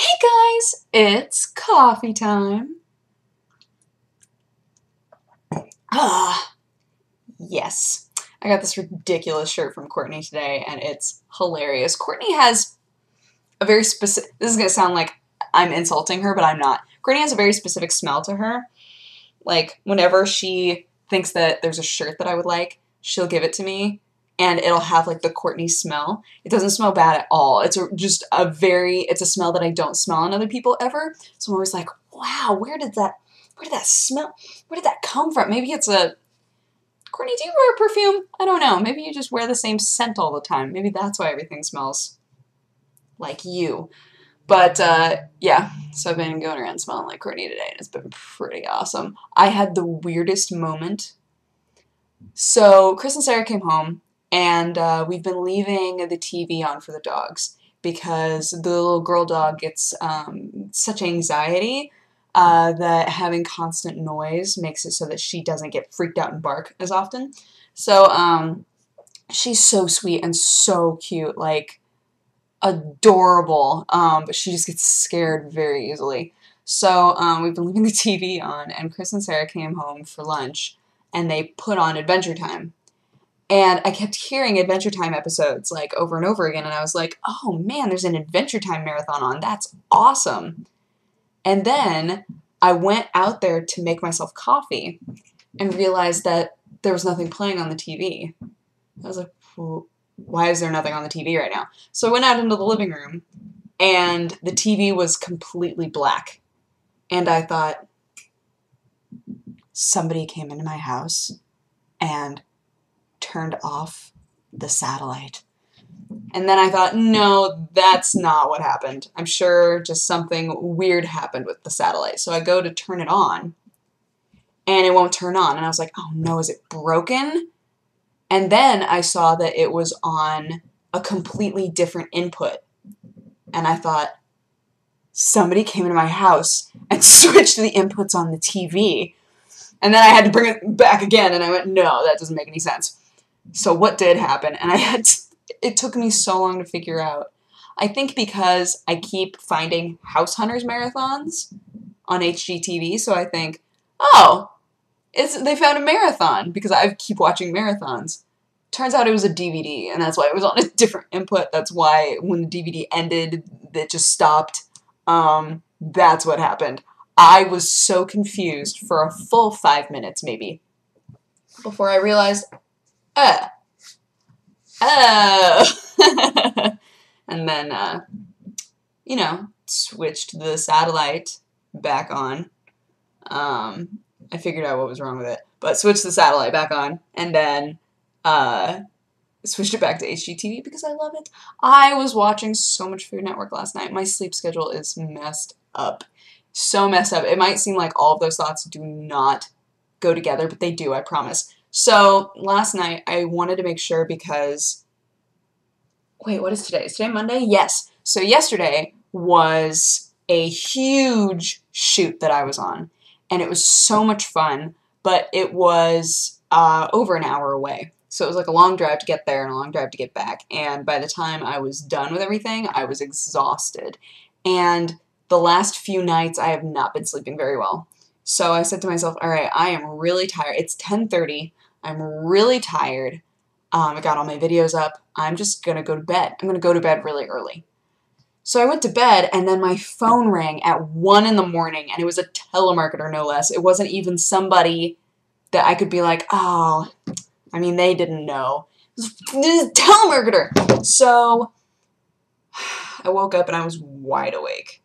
Hey guys, it's coffee time. Ah, yes. I got this ridiculous shirt from Courtney today, and it's hilarious. Courtney has a very specific, this is going to sound like I'm insulting her, but I'm not. Courtney has a very specific smell to her. Like, whenever she thinks that there's a shirt that I would like, she'll give it to me, and it'll have, like, the Courtney smell. It doesn't smell bad at all. It's it's a smell that I don't smell on other people ever. So I'm always like, wow, where did that smell, where did that come from? Maybe it's a, Courtney, do you wear perfume? I don't know. Maybe you just wear the same scent all the time. Maybe that's why everything smells like you. But, yeah, so I've been going around smelling like Courtney today, and it's been pretty awesome. I had the weirdest moment. So, Chris and Sarah came home, and we've been leaving the TV on for the dogs, because the little girl dog gets such anxiety that having constant noise makes it so that she doesn't get freaked out and bark as often. So, she's so sweet and so cute, like, adorable, but she just gets scared very easily. So we've been leaving the TV on, and Chris and Sarah came home for lunch, and they put on Adventure Time. And I kept hearing Adventure Time episodes, like, over and over again, and I was like, oh man, there's an Adventure Time marathon on. That's awesome. And then I went out there to make myself coffee and realized that there was nothing playing on the TV. I was like, well, why is there nothing on the TV right now? So I went out into the living room, and the TV was completely black. And I thought, somebody came into my house and turned off the satellite. And then I thought, no, that's not what happened. I'm sure just something weird happened with the satellite. So I go to turn it on, and it won't turn on. And I was like, oh no, is it broken? And then I saw that it was on a completely different input. And I thought, somebody came into my house and switched the inputs on the TV. And then I had to bring it back again, and I went, no, that doesn't make any sense. So what did happen? And it took me so long to figure out. I think because I keep finding House Hunters marathons on HGTV, so I think, oh, they found a marathon, because I keep watching marathons. Turns out it was a DVD, and that's why it was on a different input. That's why when the DVD ended, it just stopped. That's what happened. I was so confused for a full 5 minutes, maybe, before I realized, oh. And then, you know, switched the satellite back on. I figured out what was wrong with it, but switched the satellite back on, and then switched it back to HGTV because I love it. I was watching so much Food Network last night. My sleep schedule is messed up. So messed up. It might seem like all of those thoughts do not go together, but they do, I promise. So last night I wanted to make sure because, wait, what is today? Is today Monday? Yes. So yesterday was a huge shoot that I was on, and it was so much fun, but it was over an hour away. So it was like a long drive to get there and a long drive to get back. And by the time I was done with everything, I was exhausted. And the last few nights, I have not been sleeping very well. So I said to myself, all right, I am really tired. It's 10:30. I'm really tired. I got all my videos up. I'm just going to go to bed. I'm going to go to bed really early. So I went to bed, and then my phone rang at 1 in the morning, and it was a telemarketer, no less. It wasn't even somebody that I could be like, oh, I mean, they didn't know. It was a telemarketer. So I woke up, and I was wide awake.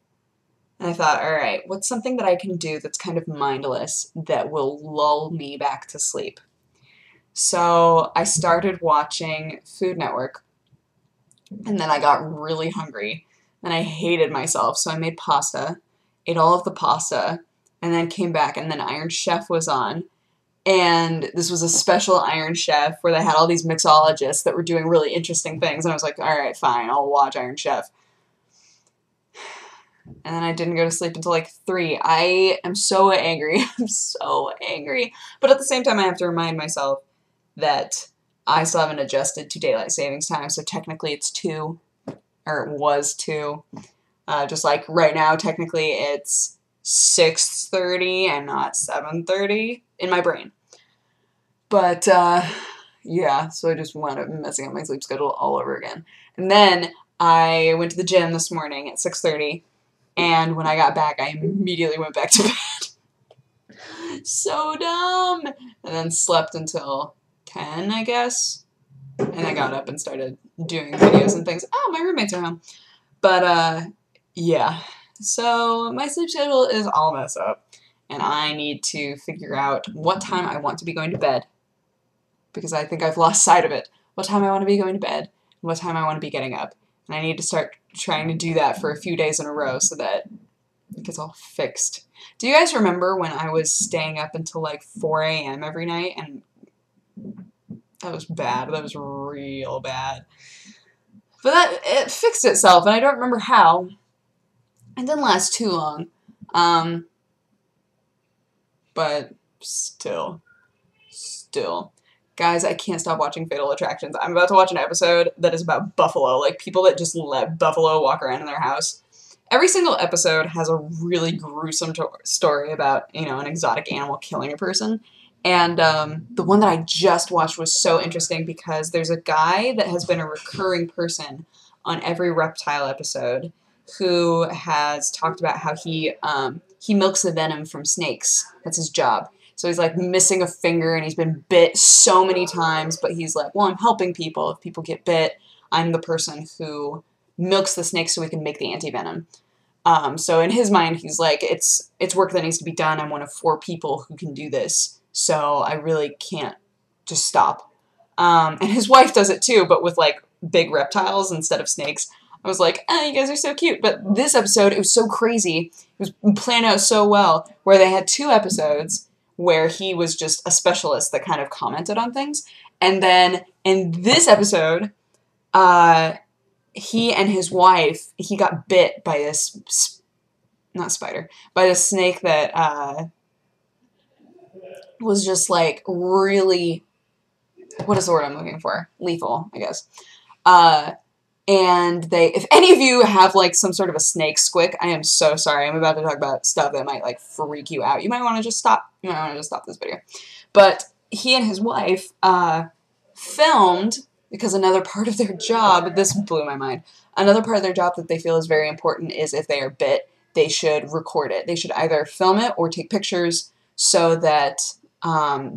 And I thought, all right, what's something that I can do that's kind of mindless that will lull me back to sleep? So I started watching Food Network, and then I got really hungry, and I hated myself, so I made pasta, ate all of the pasta, and then came back, and then Iron Chef was on, and this was a special Iron Chef where they had all these mixologists that were doing really interesting things, and I was like, all right, fine, I'll watch Iron Chef. And then I didn't go to sleep until like 3. I am so angry. I'm so angry. But at the same time, I have to remind myself that I still haven't adjusted to daylight savings time, so technically it's 2, or it was 2. Just like right now, technically it's 6:30 and not 7:30 in my brain. But, yeah, so I just wound up messing up my sleep schedule all over again. And then I went to the gym this morning at 6:30, and when I got back, I immediately went back to bed. So dumb! And then slept until 10, I guess. And I got up and started doing videos and things. Oh, my roommates are home. But, yeah. So my sleep schedule is all messed up. And I need to figure out what time I want to be going to bed. Because I think I've lost sight of it. What time I want to be going to bed. And what time I want to be getting up. And I need to start trying to do that for a few days in a row so that it gets all fixed. Do you guys remember when I was staying up until like 4 a.m. every night? And that was bad. That was real bad. But it fixed itself, and I don't remember how. It didn't last too long. But still. Guys, I can't stop watching Fatal Attractions. I'm about to watch an episode that is about buffalo, like people that just let buffalo walk around in their house. Every single episode has a really gruesome story about, you know, an exotic animal killing a person. And the one that I just watched was so interesting because there's a guy that has been a recurring person on every reptile episode who has talked about how he milks the venom from snakes. That's his job. So he's like missing a finger and he's been bit so many times, but he's like, well, I'm helping people. If people get bit, I'm the person who milks the snake so we can make the anti-venom. So in his mind, he's like, it's work that needs to be done. I'm one of 4 people who can do this. So I really can't just stop. And his wife does it too, but with like big reptiles instead of snakes. I was like, you guys are so cute. But this episode, it was so crazy. It was planned out so well, where they had 2 episodes where he was just a specialist that kind of commented on things. And then in this episode, he and his wife, he got bit by this, not spider, by this snake that was just like really, what is the word I'm looking for? Lethal, I guess. And if any of you have like some sort of a snake squick, I am so sorry. I'm about to talk about stuff that might like freak you out. You might want to just stop. You might want to just stop this video. But he and his wife filmed, because another part of their job, this blew my mind, another part of their job that they feel is very important is if they are bit, they should record it. They should either film it or take pictures so that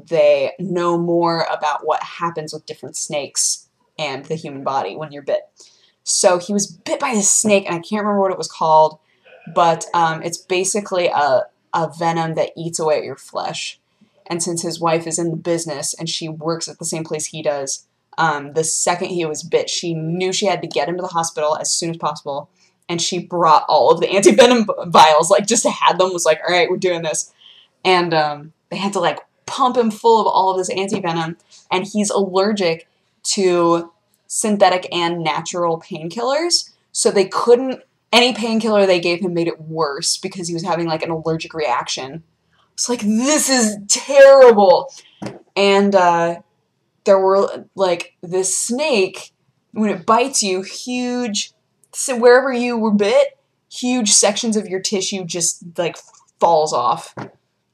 they know more about what happens with different snakes and the human body when you're bit. So he was bit by this snake, and I can't remember what it was called, but it's basically a venom that eats away at your flesh. And since his wife is in the business and she works at the same place he does, the second he was bit, she knew she had to get him to the hospital as soon as possible, and she brought all of the anti-venom vials, like just had them, was like, all right, we're doing this. And they had to like pump him full of all of this anti-venom, and he's allergic to synthetic and natural painkillers, so they couldn't, any painkiller they gave him made it worse because he was having like an allergic reaction. It's like, this is terrible. And there were like this snake, when it bites you, huge, so wherever you were bit, huge sections of your tissue just like falls off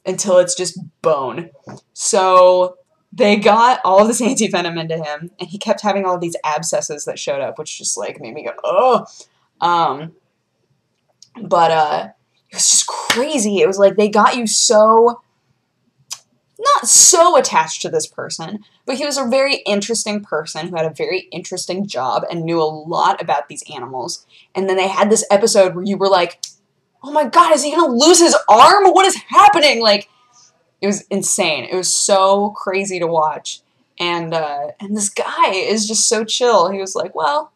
until it's just bone. So they got all of this anti-venom into him, and he kept having all of these abscesses that showed up, which just, like, made me go, oh. But it was just crazy. It was like they got you so, not so attached to this person, but he was a very interesting person who had a very interesting job and knew a lot about these animals. And then they had this episode where you were like, oh my god, is he going to lose his arm? What is happening? Like, it was insane. It was so crazy to watch. And this guy is just so chill. He was like, well,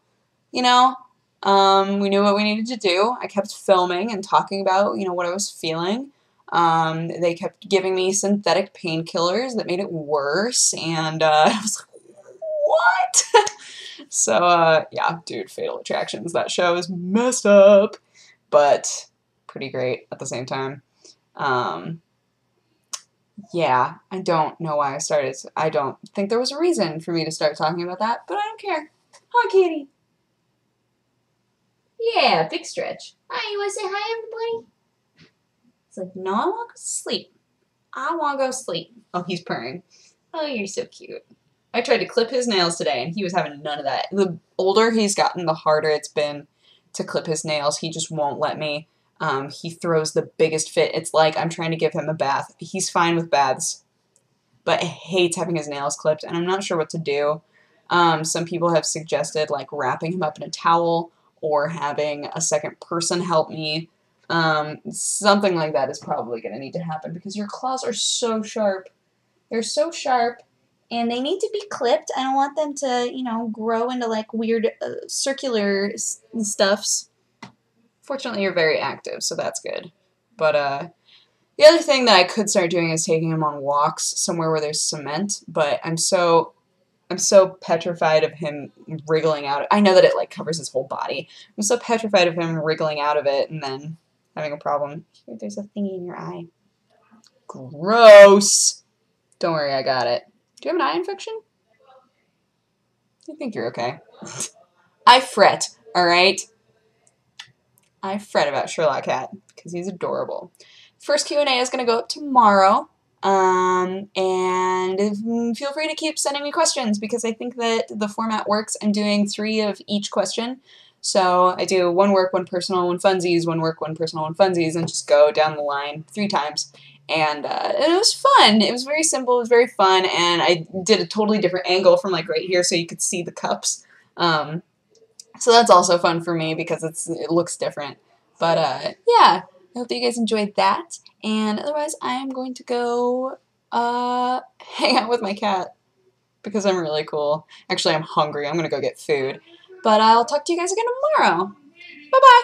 you know, we knew what we needed to do. I kept filming and talking about, you know, what I was feeling. They kept giving me synthetic painkillers that made it worse. And I was like, what? So, yeah, dude, Fatal Attractions. That show is messed up, but pretty great at the same time. Yeah, I don't know why I started. I don't think there was a reason for me to start talking about that, but I don't care. Hi, kitty. Yeah, big stretch. Hi, you want to say hi, everybody? He's like, no, I want to go sleep. I want to go sleep. Oh, he's purring. Oh, you're so cute. I tried to clip his nails today, and he was having none of that. The older he's gotten, the harder it's been to clip his nails. He just won't let me. He throws the biggest fit. It's like I'm trying to give him a bath. He's fine with baths, but hates having his nails clipped, and I'm not sure what to do. Some people have suggested like wrapping him up in a towel or having a second person help me. Something like that is probably going to need to happen because your claws are so sharp. They're so sharp, and they need to be clipped. I don't want them to, you know, grow into like weird circular stuffs. Fortunately, you're very active, so that's good. But the other thing that I could start doing is taking him on walks somewhere where there's cement, but I'm so petrified of him wriggling out. I know that it like covers his whole body. I'm so petrified of him wriggling out of it and then having a problem. Here, there's a thingy in your eye. Gross. Don't worry, I got it. Do you have an eye infection? I think you're okay. I fret, alright? I fret about Sherlock Cat because he's adorable. First Q&A is going to go up tomorrow. And feel free to keep sending me questions because I think that the format works. I'm doing 3 of each question. So I do 1 work, 1 personal, 1 funsies, 1 work, 1 personal, 1 funsies, and just go down the line 3 times. And it was fun. It was very simple. It was very fun. And I did a totally different angle from like right here so you could see the cups. So that's also fun for me because it looks different. But yeah, I hope that you guys enjoyed that. And otherwise, I am going to go hang out with my cat because I'm really cool. Actually, I'm hungry. I'm going to go get food. But I'll talk to you guys again tomorrow. Bye-bye.